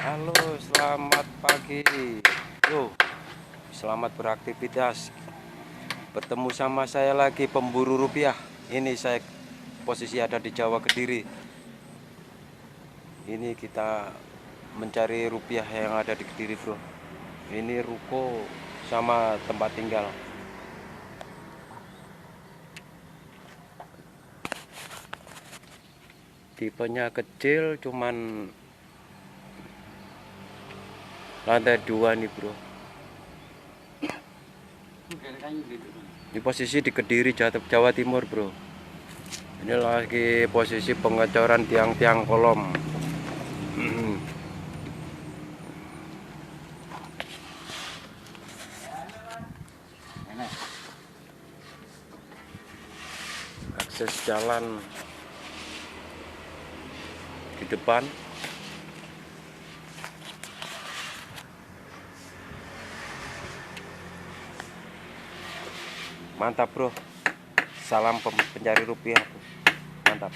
Halo, selamat pagi. Yo, selamat beraktivitas. Bertemu sama saya lagi, pemburu rupiah. Ini saya posisi ada di Jawa Kediri. Ini kita mencari rupiah yang ada di Kediri, bro. Ini ruko sama tempat tinggal. Tipenya kecil, cuman lantai 2 nih, bro. Ini posisi di Kediri, Jawa Timur, bro. Ini lagi posisi pengecoran tiang-tiang kolom. Akses jalan di depan. Mantap, bro. Salam pencari rupiah, bro. Mantap.